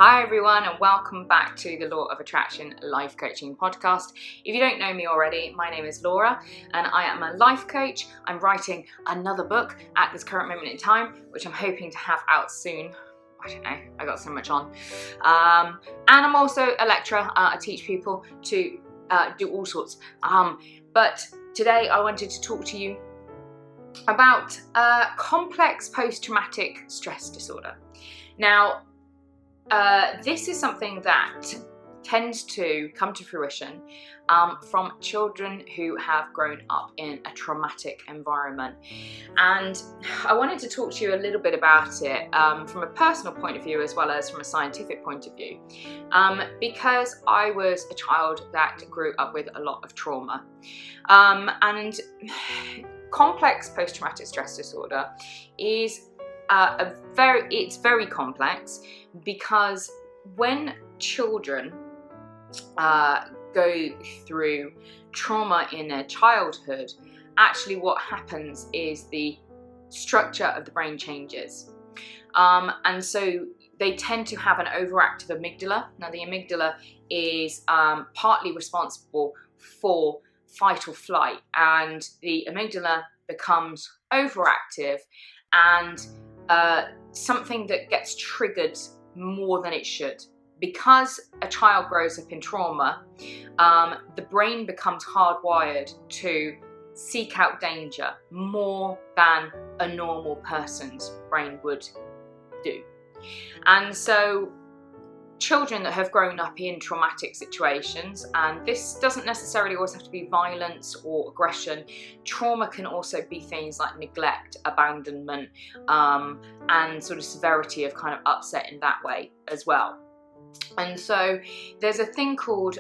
Hi everyone, and welcome back to the Law of Attraction Life Coaching Podcast. If you don't know me already, my name is Laura and I am a life coach. I'm writing another book at this current moment in time, which I'm hoping to have out soon. I don't know, I got so much on. And I'm also a lecturer. I teach people to do all sorts. But today I wanted to talk to you about complex post-traumatic stress disorder. Now, this is something that tends to come to fruition from children who have grown up in a traumatic environment. And I wanted to talk to you a little bit about it from a personal point of view as well as from a scientific point of view, because I was a child that grew up with a lot of trauma. And complex post-traumatic stress disorder is it's very complex, because when children go through trauma in their childhood, actually what happens is the structure of the brain changes. And so they tend to have an overactive amygdala. Now, the amygdala is partly responsible for fight or flight, and the amygdala becomes overactive and something that gets triggered more than it should. Because a child grows up in trauma, the brain becomes hardwired to seek out danger more than a normal person's brain would do. And so children that have grown up in traumatic situations, and this doesn't necessarily always have to be violence or aggression. Trauma can also be things like neglect, abandonment, and sort of severity of kind of upset in that way as well. And so there's a thing called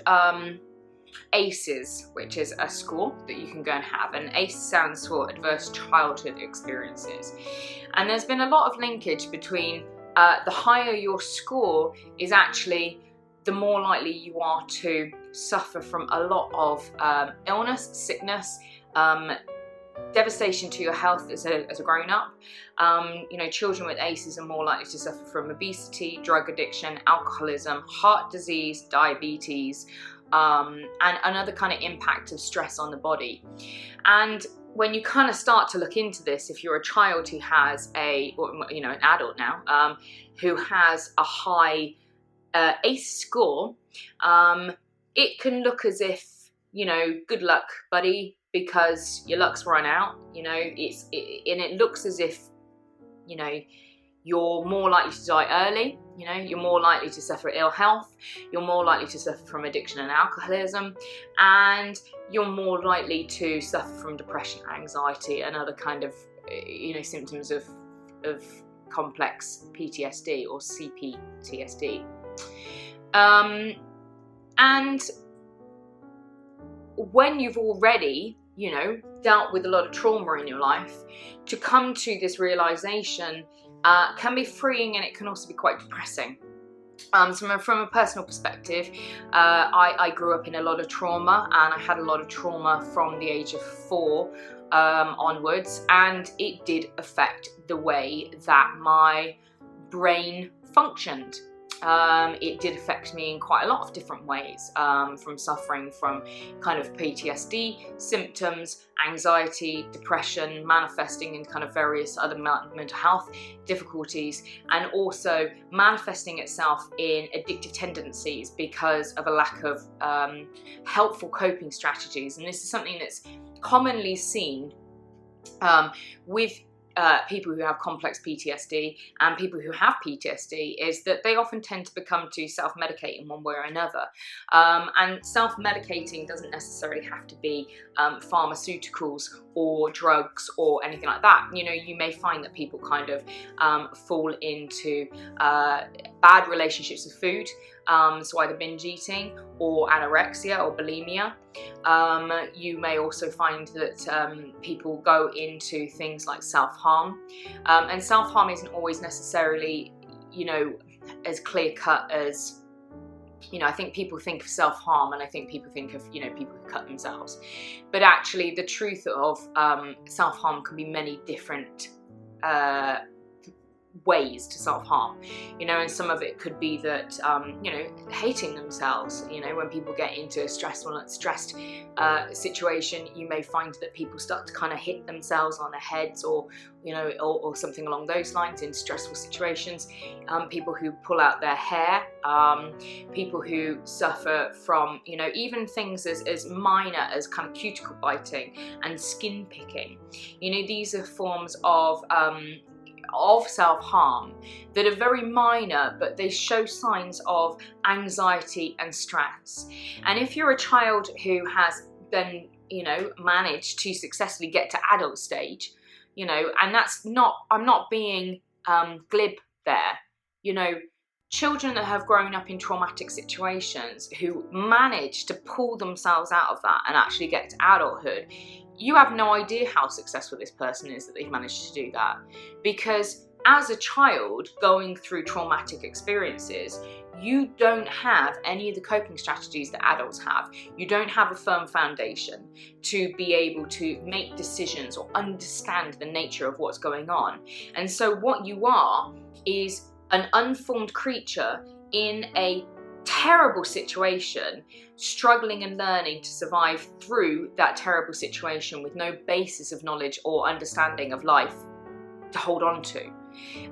ACEs, which is a score that you can go and have, and ACE stands for Adverse Childhood Experiences. And there's been a lot of linkage between the higher your score is actually the more likely you are to suffer from a lot of illness, sickness, devastation to your health as a grown-up. Children with ACEs are more likely to suffer from obesity, drug addiction, alcoholism, heart disease, diabetes, and another kind of impact of stress on the body. And when you kind of start to look into this, if you're a child who has an adult now, who has a high ACE score, it can look as if, good luck, buddy, because your luck's run out. It looks as if, you're more likely to die early. You're more likely to suffer ill health. You're more likely to suffer from addiction and alcoholism, and you're more likely to suffer from depression, anxiety, and other kind of, symptoms of complex PTSD or CPTSD. And when you've already, dealt with a lot of trauma in your life, to come to this realization can be freeing, and it can also be quite depressing. So from a personal perspective, I grew up in a lot of trauma, and I had a lot of trauma from the age of 4 onwards, and it did affect the way that my brain functioned. It did affect me in quite a lot of different ways, from suffering from kind of PTSD symptoms, anxiety, depression, manifesting in kind of various other mental health difficulties, and also manifesting itself in addictive tendencies because of a lack of helpful coping strategies. And this is something that's commonly seen with people who have complex PTSD and people who have PTSD, is that they often tend to become to self-medicate in one way or another. And self-medicating doesn't necessarily have to be pharmaceuticals or drugs or anything like that. You may find that people kind of fall into bad relationships with food, so either binge eating or anorexia or bulimia. You may also find that people go into things like self-harm, and self-harm isn't always necessarily, as clear-cut as, I think people think of self-harm, and I think people think of, people who cut themselves. But actually, the truth of self-harm can be many different ways to self-harm, you know, and some of it could be that, you know, hating themselves. You know, when people get into a stressed situation, you may find that people start to kind of hit themselves on their heads, or, you know, or something along those lines in stressful situations. People who pull out their hair, people who suffer from, you know, even things as minor as kind of cuticle biting and skin picking. You know, these are forms of self-harm that are very minor, but they show signs of anxiety and stress. And if you're a child who has then, you know, managed to successfully get to adult stage, you know, and that's not, I'm not being glib there, you know, children that have grown up in traumatic situations who manage to pull themselves out of that and actually get to adulthood, you have no idea how successful this person is that they've managed to do that. Because as a child going through traumatic experiences, you don't have any of the coping strategies that adults have. You don't have a firm foundation to be able to make decisions or understand the nature of what's going on. And so what you are is an unformed creature in a terrible situation, struggling and learning to survive through that terrible situation with no basis of knowledge or understanding of life to hold on to.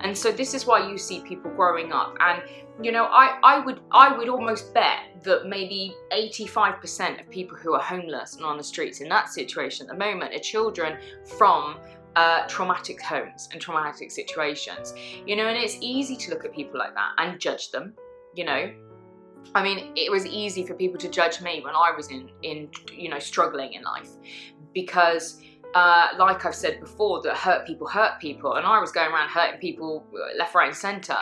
And so this is why you see people growing up, and you know, I would almost bet that maybe 85% of people who are homeless and on the streets in that situation at the moment are children from traumatic homes and traumatic situations. You know, and it's easy to look at people like that and judge them, you know. I mean, it was easy for people to judge me when I was in you know, struggling in life, because like I've said before, that hurt people, and I was going around hurting people left, right and centre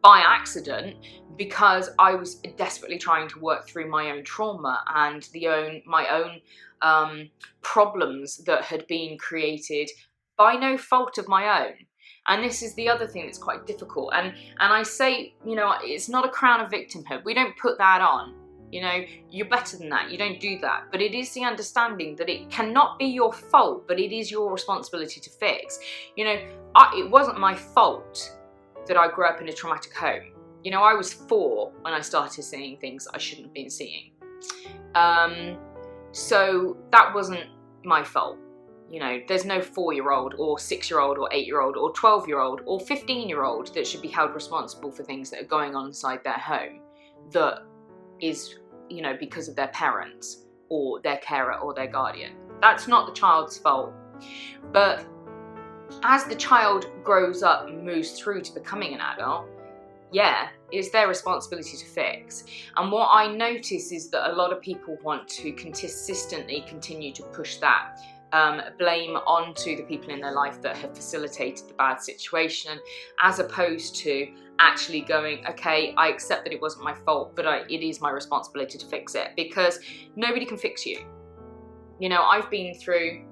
by accident, because I was desperately trying to work through my own trauma and my own problems that had been created by no fault of my own. And this is the other thing that's quite difficult. And I say, you know, it's not a crown of victimhood. We don't put that on. You know, you're better than that. You don't do that. But it is the understanding that it cannot be your fault, but it is your responsibility to fix. You know, it wasn't my fault that I grew up in a traumatic home. You know, I was 4 when I started seeing things I shouldn't have been seeing. So that wasn't my fault. You know, there's no 4-year-old or 6-year-old or 8-year-old or 12-year-old or 15-year-old that should be held responsible for things that are going on inside their home that is, you know, because of their parents or their carer or their guardian. That's not the child's fault. But as the child grows up and moves through to becoming an adult, yeah, it's their responsibility to fix. And what I notice is that a lot of people want to consistently continue to push that blame onto the people in their life that have facilitated the bad situation, as opposed to actually going, okay, I accept that it wasn't my fault, but it is my responsibility to fix it, because nobody can fix you. You know, I've been through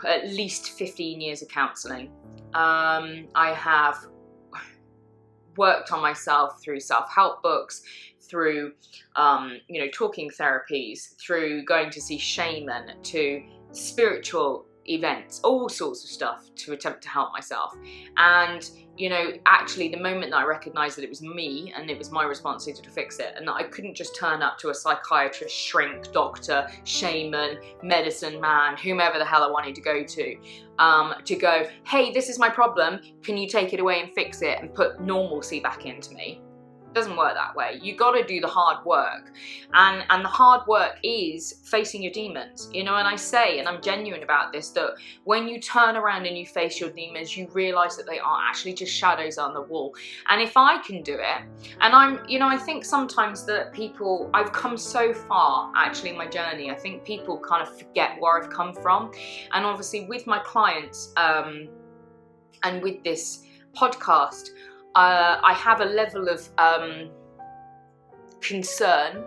at least 15 years of counselling. I have worked on myself through self-help books, through you know, talking therapies, through going to see shaman, to spiritual events, all sorts of stuff to attempt to help myself. And you know, actually the moment that I recognised that it was me and it was my responsibility to fix it, and that I couldn't just turn up to a psychiatrist, shrink, doctor, shaman, medicine man, whomever the hell I wanted to go, hey, this is my problem, can you take it away and fix it and put normalcy back into me? It doesn't work that way. You got to do the hard work, and the hard work is facing your demons, you know. And I say, and I'm genuine about this, that when you turn around and you face your demons, you realize that they are actually just shadows on the wall. And if I can do it, and you know, I think sometimes that people, I've come so far actually in my journey, I think people kind of forget where I've come from. And obviously with my clients and with this podcast, I have a level of concern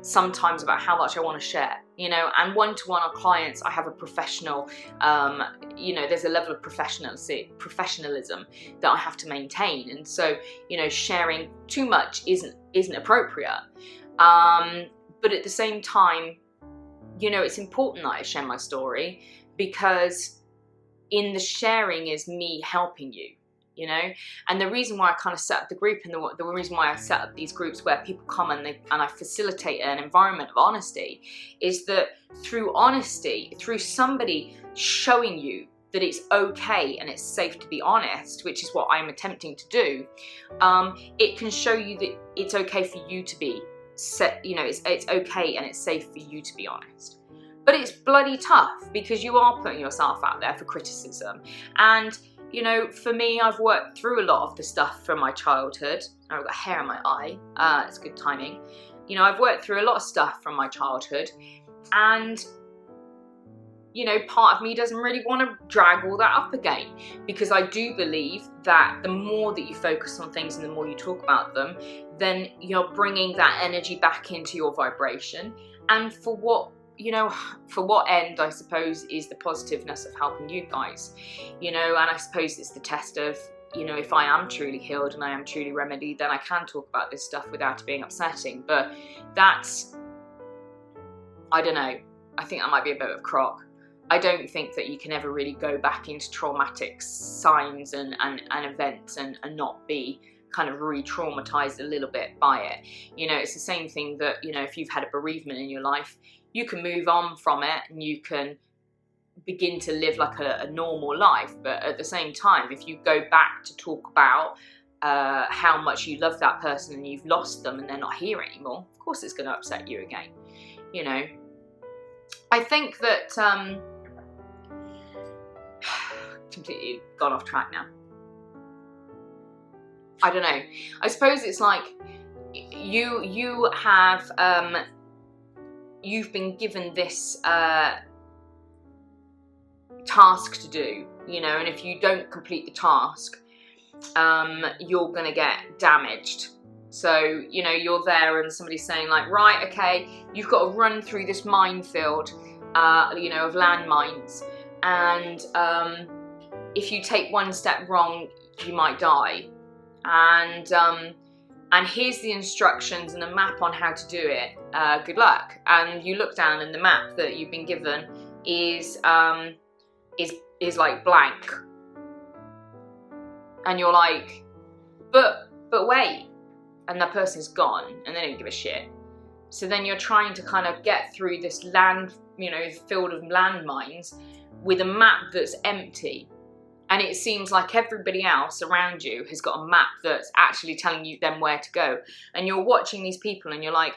sometimes about how much I want to share, you know, and one-to-one on clients, I have a professional, you know, there's a level of professionalism that I have to maintain. And so, you know, sharing too much isn't appropriate. But at the same time, you know, it's important that I share my story, because in the sharing is me helping you. you know. And the reason why I kind of set up the group, and the reason why I set up these groups where people come and I facilitate an environment of honesty, is that through honesty, through somebody showing you that it's okay and it's safe to be honest, which is what I'm attempting to do, it can show you that it's okay for you to be you know, it's okay and it's safe for you to be honest. But it's bloody tough, because you are putting yourself out there for criticism. And, you know, for me, I've worked through a lot of the stuff from my childhood. I've got hair in my eye. It's good timing. You know, I've worked through a lot of stuff from my childhood, and, you know, part of me doesn't really want to drag all that up again, because I do believe that the more that you focus on things and the more you talk about them, then you're bringing that energy back into your vibration. And for what, you know, for what end, I suppose, is the positiveness of helping you guys, you know. And I suppose it's the test of, you know, if I am truly healed and I am truly remedied, then I can talk about this stuff without it being upsetting. But that's, I don't know, I think that might be a bit of a crock. I don't think that you can ever really go back into traumatic signs and events and not be kind of re-traumatized a little bit by it. You know, it's the same thing that, you know, if you've had a bereavement in your life, you can move on from it and you can begin to live like a normal life. But at the same time, if you go back to talk about how much you love that person and you've lost them and they're not here anymore, of course it's going to upset you again. You know, I think that completely gone off track now. I don't know. I suppose it's like you have you've been given this task to do, you know, and if you don't complete the task, you're gonna get damaged. So, you know, you're there and somebody's saying like, right, okay, you've got to run through this minefield, you know, of landmines, and if you take one step wrong, you might die. And here's the instructions and a map on how to do it. Good luck. And you look down and the map that you've been given is like blank. And you're like, but wait. And that person's gone and they don't give a shit. So then you're trying to kind of get through this land, you know, field of landmines with a map that's empty. And it seems like everybody else around you has got a map that's actually telling you them where to go. And you're watching these people and you're like,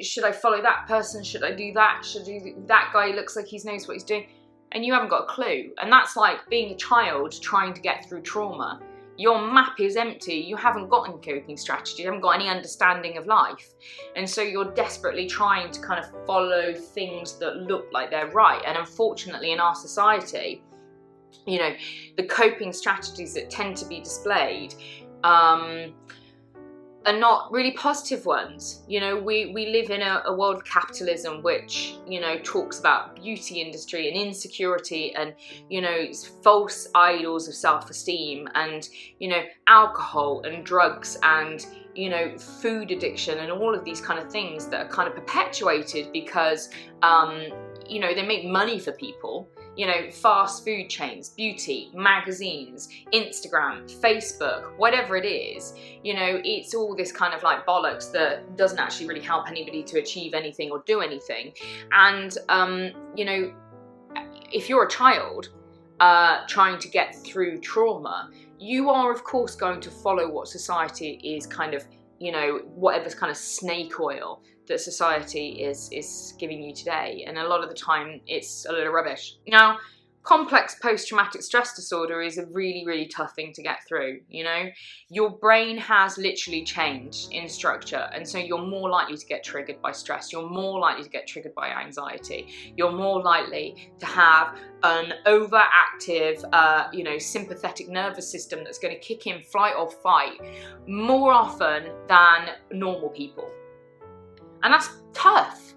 should I follow that person? Should I do that? Should I do that guy? Looks like he knows what he's doing. And you haven't got a clue. And that's like being a child trying to get through trauma. Your map is empty. You haven't got any coping strategy. You haven't got any understanding of life. And so you're desperately trying to kind of follow things that look like they're right. And unfortunately in our society, you know, the coping strategies that tend to be displayed are not really positive ones. You know, we live in a world of capitalism which, you know, talks about beauty industry and insecurity and, you know, false idols of self-esteem and, you know, alcohol and drugs and, you know, food addiction and all of these kind of things that are kind of perpetuated because, you know, they make money for people. You know, fast food chains, beauty, magazines, Instagram, Facebook, whatever it is, you know, it's all this kind of like bollocks that doesn't actually really help anybody to achieve anything or do anything. And, you know, if you're a child trying to get through trauma, you are, of course, going to follow what society is kind of, you know, whatever's kind of snake oil that society is giving you today. And a lot of the time it's a load of rubbish. Now, complex post-traumatic stress disorder is a really, really tough thing to get through, you know? Your brain has literally changed in structure, and so you're more likely to get triggered by stress. You're more likely to get triggered by anxiety. You're more likely to have an overactive, you know, sympathetic nervous system that's going to kick in flight or fight more often than normal people. And that's tough.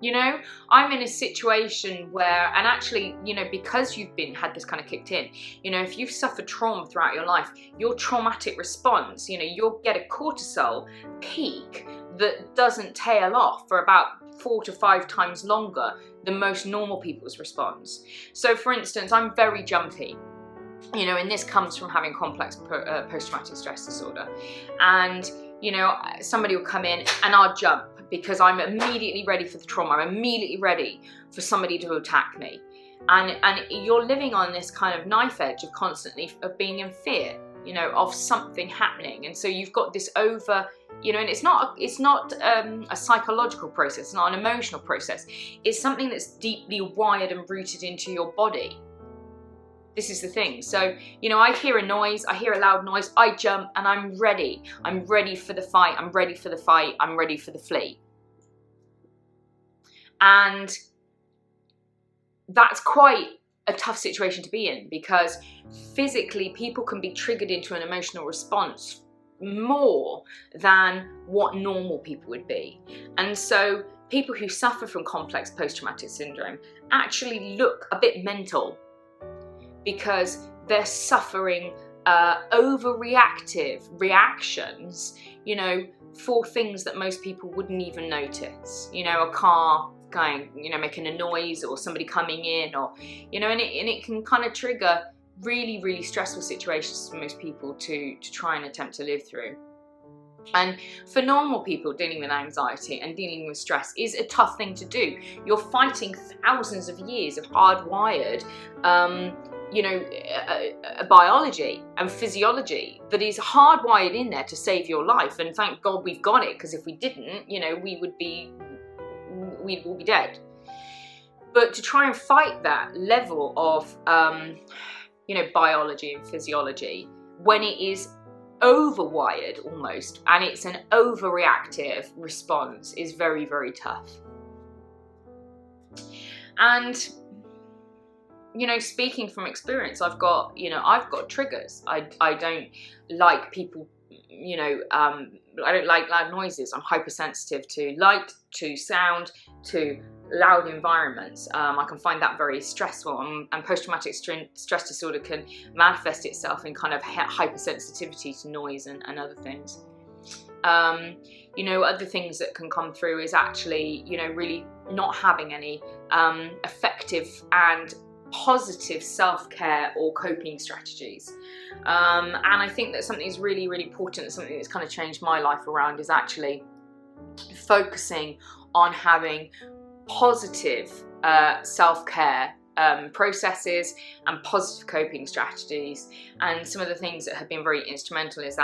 You know, I'm in a situation where, and actually, you know, because you've had this kind of kicked in, you know, if you've suffered trauma throughout your life, your traumatic response, you know, you'll get a cortisol peak that doesn't tail off for about 4 to 5 times longer than most normal people's response. So for instance, I'm very jumpy. you know, and this comes from having complex post-traumatic stress disorder. And, you know, somebody will come in and I'll jump because I'm immediately ready for the trauma. I'm immediately ready for somebody to attack me. And you're living on this kind of knife edge of constantly of being in fear, you know, of something happening. And so you've got this over, you know, and it's not a psychological process, it's not an emotional process. It's something that's deeply wired and rooted into your body. This is the thing. So, you know, I hear a noise, I hear a loud noise, I jump and I'm ready. I'm ready for the fight, I'm ready for the fight, I'm ready for the flee. And that's quite a tough situation to be in, because physically people can be triggered into an emotional response more than what normal people would be. And so people who suffer from complex post-traumatic syndrome actually look a bit mental, because they're suffering overreactive reactions, you know, for things that most people wouldn't even notice. You know, a car going, you know, making a noise, or somebody coming in, or, you know, and it can kind of trigger really, really stressful situations for most people to try and attempt to live through. And for normal people, dealing with anxiety and dealing with stress is a tough thing to do. You're fighting thousands of years of hardwired, you know, biology and physiology that is hardwired in there to save your life. And thank God we've got it, because if we didn't, you know, we'd all be dead. But to try and fight that level of, you know, biology and physiology when it is overwired almost, and it's an overreactive response, is very, very tough. And, you know, speaking from experience, I've got triggers. I don't like people, you know, I don't like loud noises. I'm hypersensitive to light, to sound, to loud environments. I can find that very stressful, and post-traumatic stress disorder can manifest itself in kind of hypersensitivity to noise and other things. You know, other things that can come through is actually, you know, really not having any effective and positive self-care or coping strategies. And I think that something is really, really important, something that's kind of changed my life around, is actually focusing on having positive self-care processes and positive coping strategies. And some of the things that have been very instrumental is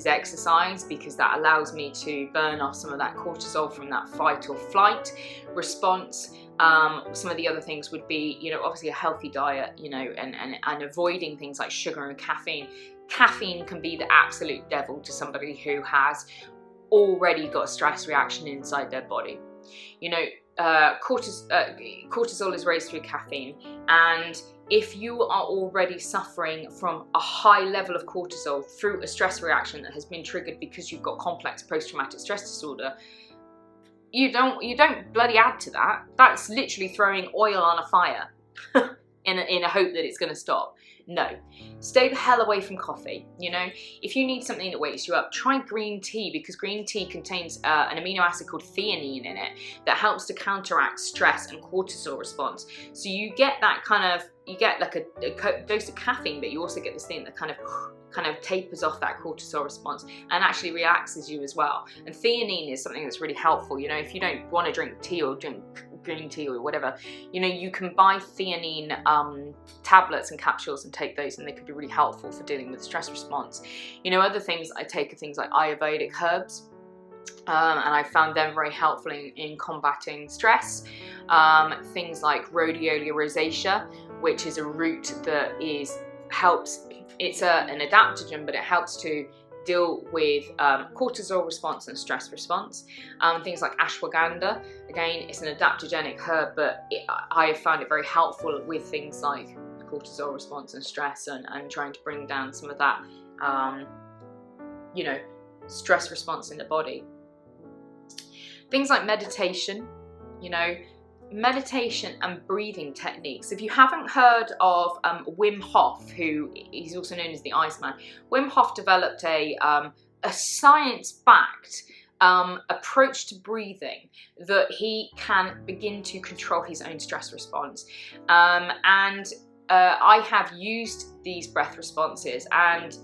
exercise, because that allows me to burn off some of that cortisol from that fight or flight response. Some of the other things would be, you know, obviously a healthy diet, you know, and avoiding things like sugar and caffeine. Caffeine can be the absolute devil to somebody who has already got a stress reaction inside their body. You know, cortisol is raised through caffeine, and if you are already suffering from a high level of cortisol through a stress reaction that has been triggered because you've got complex post-traumatic stress disorder, you don't bloody add to that. That's literally throwing oil on a fire in a hope that it's going to stop. No, stay the hell away from coffee. You know, if you need something that wakes you up, try green tea, because green tea contains an amino acid called theanine in it that helps to counteract stress and cortisol response. So you get that you get like a dose of caffeine, but you also get this thing that kind of tapers off that cortisol response and actually relaxes you as well. And theanine is something that's really helpful. You know, if you don't want to drink tea or drink green tea or whatever, you know, you can buy theanine tablets and capsules and take those, and they could be really helpful for dealing with stress response. You know, other things I take are things like Ayurvedic herbs, and I found them very helpful in combating stress. Things like rhodiola rosacea, which is a root that helps. It's an adaptogen, but it helps to deal with cortisol response and stress response. Things like ashwagandha, again, it's an adaptogenic herb, but I have found it very helpful with things like cortisol response and stress, and trying to bring down some of that, you know, stress response in the body. Things like meditation, you know, meditation and breathing techniques. If you haven't heard of Wim Hof, who is also known as the Iceman, Wim Hof developed a science-backed approach to breathing that he can begin to control his own stress response. And I have used these breath responses and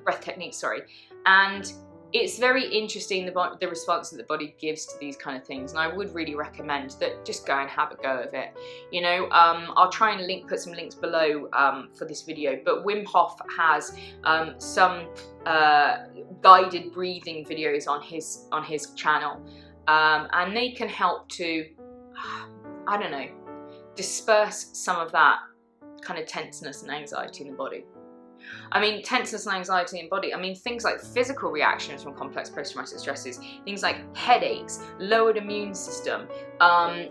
breath techniques, sorry, and it's very interesting the response that the body gives to these kind of things, and I would really recommend that just go and have a go of it. You know, I'll try and put some links below for this video, but Wim Hof has some guided breathing videos on his channel, and they can help to, I don't know, disperse some of that kind of tenseness and anxiety in the body. I mean, tenseness and anxiety in the body, I mean, things like physical reactions from complex post-traumatic stresses, things like headaches, lowered immune system,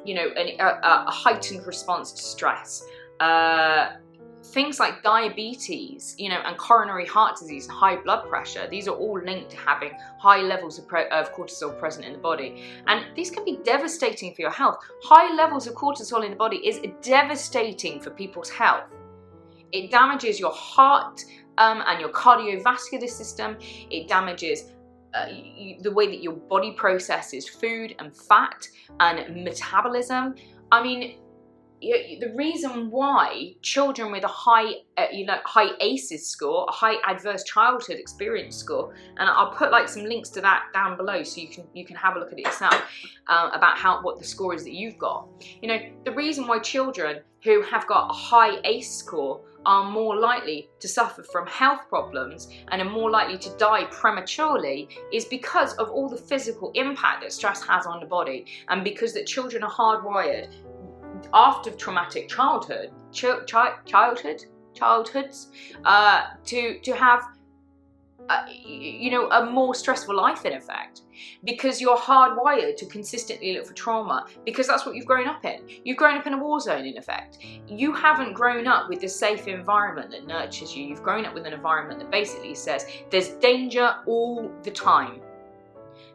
you know, a heightened response to stress, things like diabetes, you know, and coronary heart disease and high blood pressure. These are all linked to having high levels of cortisol present in the body. And these can be devastating for your health. High levels of cortisol in the body is devastating for people's health. It damages your heart and your cardiovascular system. It damages the way that your body processes food and fat and metabolism. I mean, the reason why children with a high ACEs score, a high adverse childhood experience score, and I'll put like some links to that down below so you can have a look at it yourself about what the score is that you've got. You know, the reason why children who have got a high ACE score are more likely to suffer from health problems and are more likely to die prematurely is because of all the physical impact that stress has on the body, and because that children are hardwired after traumatic childhoods to have you know, a more stressful life in effect, because you're hardwired to consistently look for trauma, because that's what you've grown up in. You've grown up in a war zone in effect. You haven't grown up with a safe environment that nurtures you. You've grown up with an environment that basically says there's danger all the time,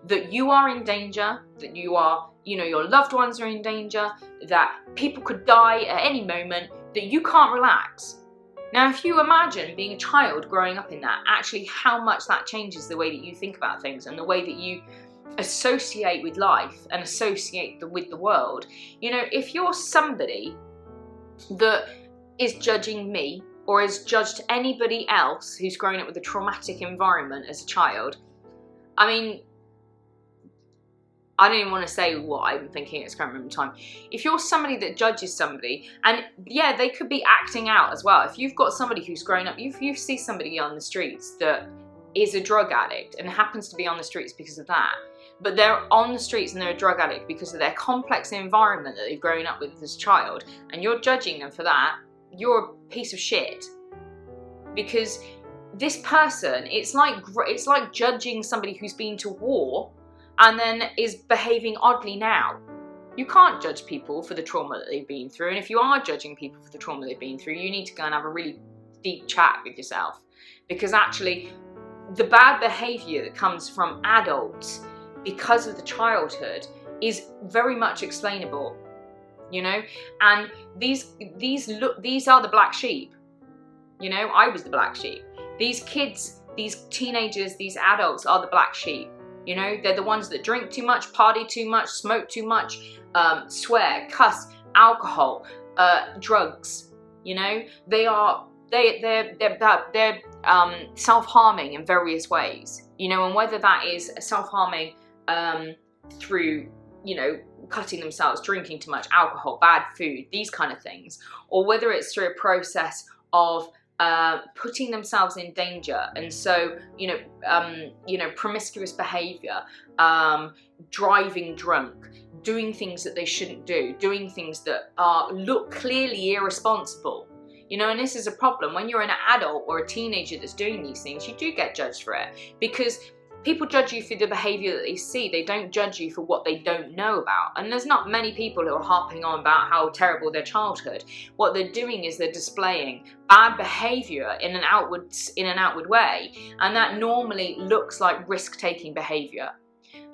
that you are in danger, that you are, you know, your loved ones are in danger, that people could die at any moment, that you can't relax. Now, if you imagine being a child growing up in that, actually how much that changes the way that you think about things and the way that you associate with life and associate with the world. You know, if you're somebody that is judging me or has judged anybody else who's grown up with a traumatic environment as a child, I mean, I don't even want to say what I'm thinking at this current moment in time. If you're somebody that judges somebody, and yeah, they could be acting out as well. If you've got somebody who's grown up, if you see somebody on the streets that is a drug addict and happens to be on the streets because of that, but they're on the streets and they're a drug addict because of their complex environment that they've grown up with as a child, and you're judging them for that, you're a piece of shit. Because this person, it's like judging somebody who's been to war and then is behaving oddly now. You can't judge people for the trauma that they've been through, and if you are judging people for the trauma they've been through, you need to go and have a really deep chat with yourself, because actually the bad behaviour that comes from adults because of the childhood is very much explainable, you know. And these are the black sheep, you know. I was the black sheep. These kids, these teenagers, these adults are the black sheep. You know, they're the ones that drink too much, party too much, smoke too much, swear, cuss, alcohol, drugs. You know, they're self-harming in various ways. You know, and whether that is self-harming through, you know, cutting themselves, drinking too much alcohol, bad food, these kind of things, or whether it's through a process of putting themselves in danger, and so you know, promiscuous behavior, driving drunk, doing things that they shouldn't do, doing things that look clearly irresponsible, you know. And this is a problem when you're an adult or a teenager that's doing these things. You do get judged for it, because people judge you for the behaviour that they see. They don't judge you for what they don't know about. And there's not many people who are harping on about how terrible their childhood. What they're doing is they're displaying bad behaviour in an outward way, and that normally looks like risk-taking behaviour.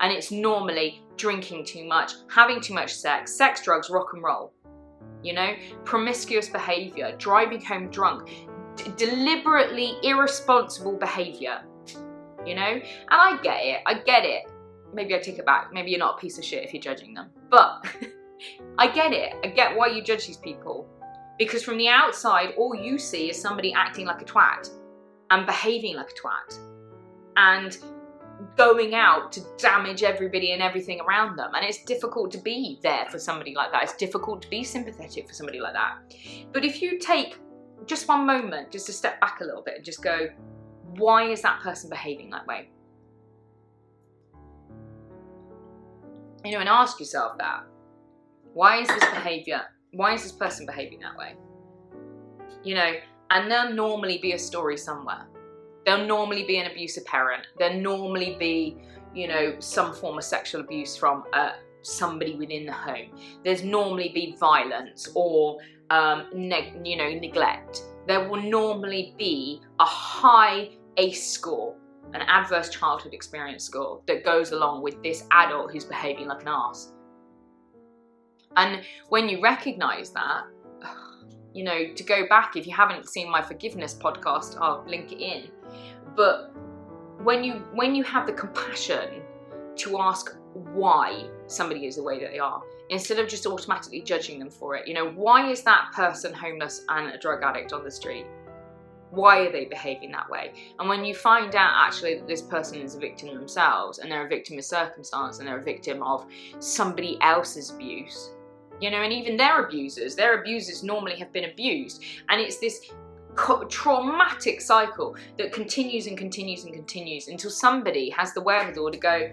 And it's normally drinking too much, having too much sex, drugs, rock and roll. You know, promiscuous behaviour, driving home drunk, deliberately irresponsible behaviour. You know, and I get it. Maybe I take it back. Maybe you're not a piece of shit if you're judging them. But I get it. I get why you judge these people. Because from the outside, all you see is somebody acting like a twat and behaving like a twat and going out to damage everybody and everything around them. And it's difficult to be there for somebody like that. It's difficult to be sympathetic for somebody like that. But if you take just one moment, just to step back a little bit and just go, why is that person behaving that way? You know, and ask yourself that. Why is this person behaving that way? You know, and there'll normally be a story somewhere. There'll normally be an abusive parent. There'll normally be, you know, some form of sexual abuse from somebody within the home. There's normally be violence or, neglect. There will normally be a high ACE score, an adverse childhood experience score, that goes along with this adult who's behaving like an arse. And when you recognize that, you know, to go back, if you haven't seen my forgiveness podcast, I'll link it in. But when you have the compassion to ask why somebody is the way that they are, instead of just automatically judging them for it, you know, why is that person homeless and a drug addict on the street? Why are they behaving that way? And when you find out actually that this person is a victim themselves, and they're a victim of circumstance, and they're a victim of somebody else's abuse, you know, and even their abusers normally have been abused. And it's this traumatic cycle that continues and continues and continues until somebody has the wherewithal to go,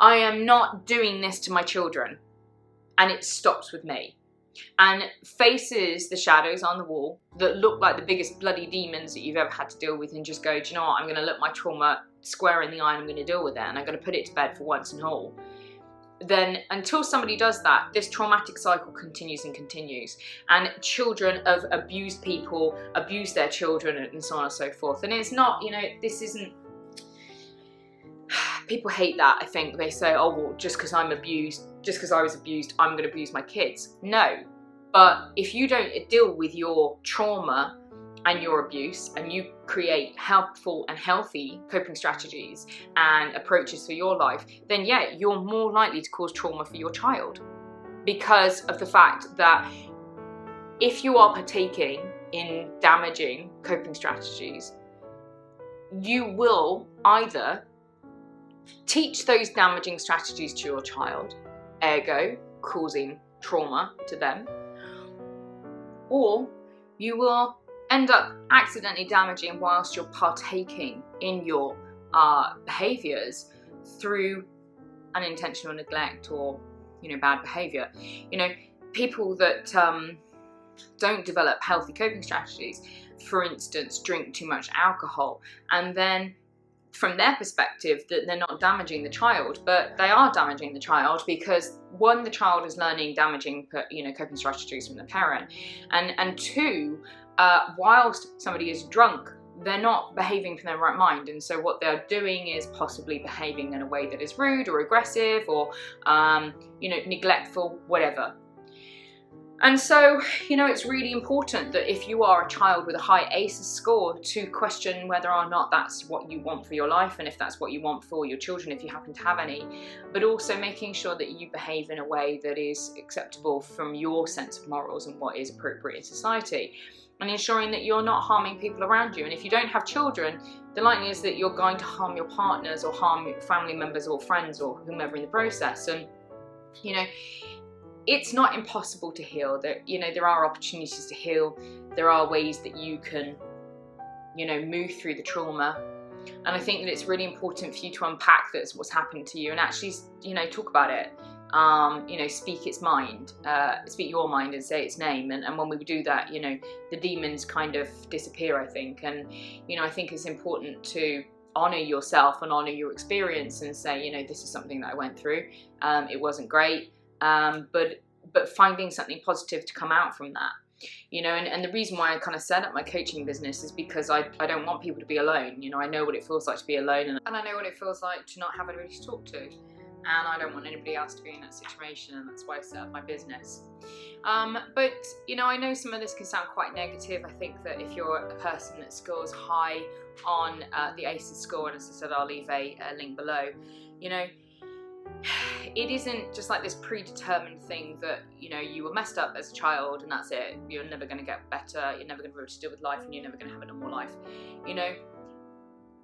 I am not doing this to my children. And it stops with me. And faces the shadows on the wall that look like the biggest bloody demons that you've ever had to deal with, and just go, do you know what, I'm going to look my trauma square in the eye and I'm going to deal with it, and I'm going to put it to bed for once and all. Then until somebody does that, this traumatic cycle continues and continues. And children of abused people abuse their children and so on and so forth. And it's not, you know, this isn't, people hate that. I think they say, oh, well, just because I was abused, I'm going to abuse my kids. No, but if you don't deal with your trauma and your abuse, and you create helpful and healthy coping strategies and approaches for your life, then yeah, you're more likely to cause trauma for your child, because of the fact that if you are partaking in damaging coping strategies, you will either teach those damaging strategies to your child, ergo causing trauma to them, or you will end up accidentally damaging whilst you're partaking in your behaviours through unintentional neglect or, you know, bad behaviour. You know, people that don't develop healthy coping strategies, for instance, drink too much alcohol, and then from their perspective that they're not damaging the child, but they are damaging the child, because one, the child is learning damaging, you know, coping strategies from the parent, and two, whilst somebody is drunk, they're not behaving from their right mind, and so what they're doing is possibly behaving in a way that is rude or aggressive or you know, neglectful, whatever. And so, you know, it's really important that if you are a child with a high ACEs score, to question whether or not that's what you want for your life, and if that's what you want for your children, if you happen to have any, but also making sure that you behave in a way that is acceptable from your sense of morals and what is appropriate in society, and ensuring that you're not harming people around you. And if you don't have children, the likelihood is that you're going to harm your partners or harm your family members or friends or whomever in the process. And, you know, it's not impossible to heal. That, you know, there are opportunities to heal. There are ways that you can, you know, move through the trauma. And I think that it's really important for you to unpack this, what's happened to you, and actually, you know, talk about it. You know, speak its mind, speak your mind and say its name. And when we do that, you know, the demons kind of disappear, I think. And, you know, I think it's important to honour yourself and honour your experience and say, you know, this is something that I went through. It wasn't great. But finding something positive to come out from that, you know, and the reason why I kind of set up my coaching business is because I don't want people to be alone. You know, I know what it feels like to be alone, and I know what it feels like to not have anybody to talk to, and I don't want anybody else to be in that situation, and that's why I set up my business. But, you know, I know some of this can sound quite negative. I think that if you're a person that scores high on the ACEs score, and as I said, I'll leave a link below, you know, it isn't just like this predetermined thing that, you know, you were messed up as a child and that's it. You're never going to get better. You're never going to be able to deal with life and you're never going to have a normal life. You know,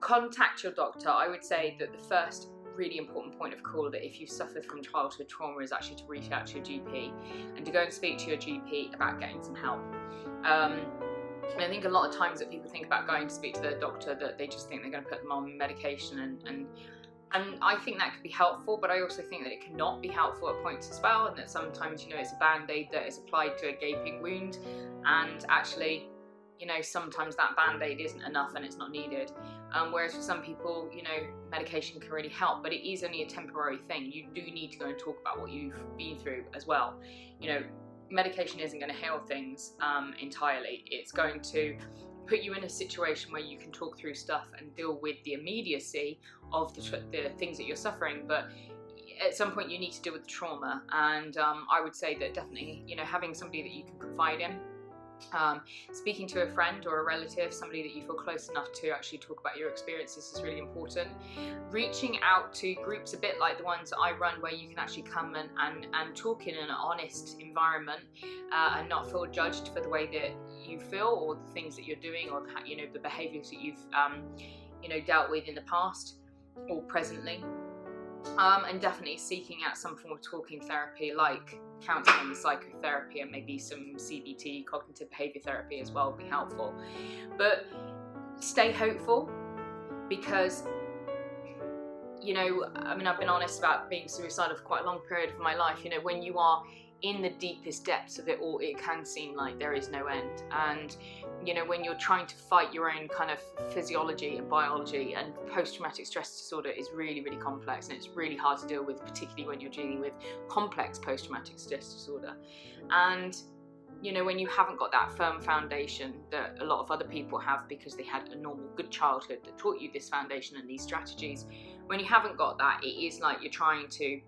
contact your doctor. I would say that the first really important point of call, that if you suffer from childhood trauma, is actually to reach out to your GP and to go and speak to your GP about getting some help. And I think a lot of times that people think about going to speak to their doctor, that they just think they're going to put them on medication, and I think that could be helpful, but I also think that it cannot be helpful at points as well, and that sometimes, you know, it's a band-aid that is applied to a gaping wound, and actually, you know, sometimes that band-aid isn't enough and it's not needed. Whereas for some people, you know, medication can really help, but it is only a temporary thing. You do need to go and talk about what you've been through as well. You know, medication isn't going to heal things entirely. It's going to put you in a situation where you can talk through stuff and deal with the immediacy of the things that you're suffering, but at some point you need to deal with the trauma. And I would say that definitely, you know, having somebody that you can confide in, speaking to a friend or a relative, somebody that you feel close enough to actually talk about your experiences, is really important. Reaching out to groups a bit like the ones that I run, where you can actually come and talk in an honest environment and not feel judged for the way that you feel or the things that you're doing, or you know, the behaviours that you've you know, dealt with in the past or presently. And definitely seeking out some form of talking therapy, like counselling and psychotherapy, and maybe some CBT, cognitive behaviour therapy as well, would be helpful. But stay hopeful, because, you know, I mean, I've been honest about being suicidal for quite a long period of my life. You know, when you are in the deepest depths of it all, it can seem like there is no end. And, you know, when you're trying to fight your own kind of physiology and biology, and post-traumatic stress disorder is really, really complex, and it's really hard to deal with, particularly when you're dealing with complex post-traumatic stress disorder. And, you know, when you haven't got that firm foundation that a lot of other people have because they had a normal, good childhood that taught you this foundation and these strategies, when you haven't got that, it is like you're trying to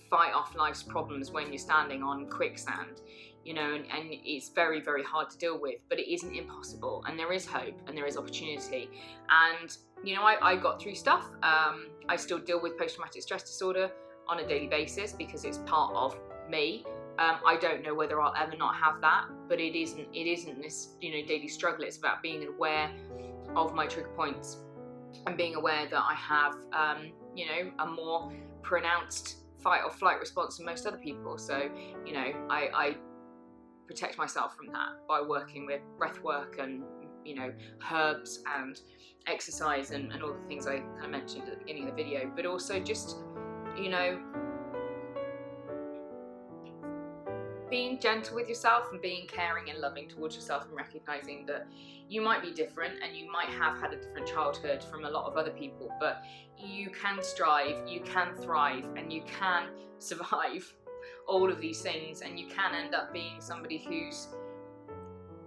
fight off life's problems when you're standing on quicksand, you know, and it's very, very hard to deal with, but it isn't impossible, and there is hope and there is opportunity. And, you know, I got through stuff. I still deal with post-traumatic stress disorder on a daily basis because it's part of me. I don't know whether I'll ever not have that, but it isn't this, you know, daily struggle. It's about being aware of my trigger points and being aware that I have, you know, a more pronounced fight or flight response than most other people. So, you know, I protect myself from that by working with breath work and, you know, herbs and exercise and all the things I kind of mentioned at the beginning of the video, but also just, you know, being gentle with yourself and being caring and loving towards yourself, and recognizing that you might be different and you might have had a different childhood from a lot of other people, but you can strive, you can thrive, and you can survive all of these things, and you can end up being somebody who's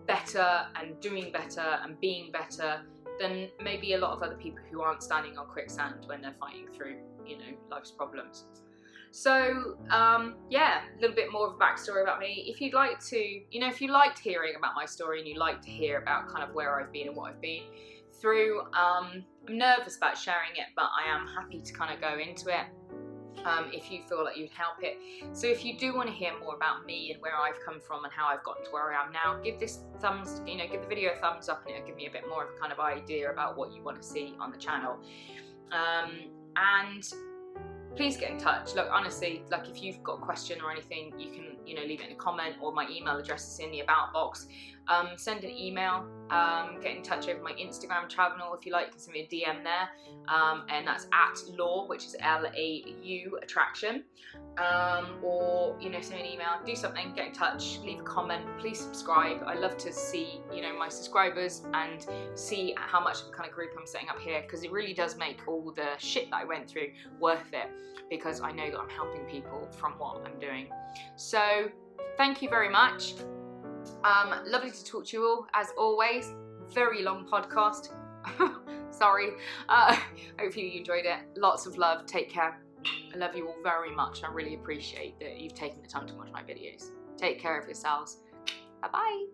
better and doing better and being better than maybe a lot of other people who aren't standing on quicksand when they're fighting through, you know, life's problems. So, yeah, a little bit more of a backstory about me. If you'd like to, you know, if you liked hearing about my story and you like to hear about kind of where I've been and what I've been through, I'm nervous about sharing it, but I am happy to kind of go into it if you feel like you'd help it. So if you do want to hear more about me and where I've come from and how I've gotten to where I am now, give this give the video a thumbs up, and it'll give me a bit more of a kind of idea about what you want to see on the channel. And please get in touch. Look, honestly, like if you've got a question or anything, you can, you know, leave it in a comment, or my email address is in the about box. Send an email, get in touch over my Instagram channel if you like. You can send me a DM there, and that's at Law, which is L-A-U attraction, or, you know, send me an email, do something, get in touch, leave a comment, please subscribe. I love to see, you know, my subscribers and see how much of a kind of group I'm setting up here, because it really does make all the shit that I went through worth it, because I know that I'm helping people from what I'm doing. So thank you very much. Lovely to talk to you all, as always. Very long podcast. Sorry. Hopefully you enjoyed it. Lots of love. Take care. I love you all very much. I really appreciate that you've taken the time to watch my videos. Take care of yourselves. Bye bye.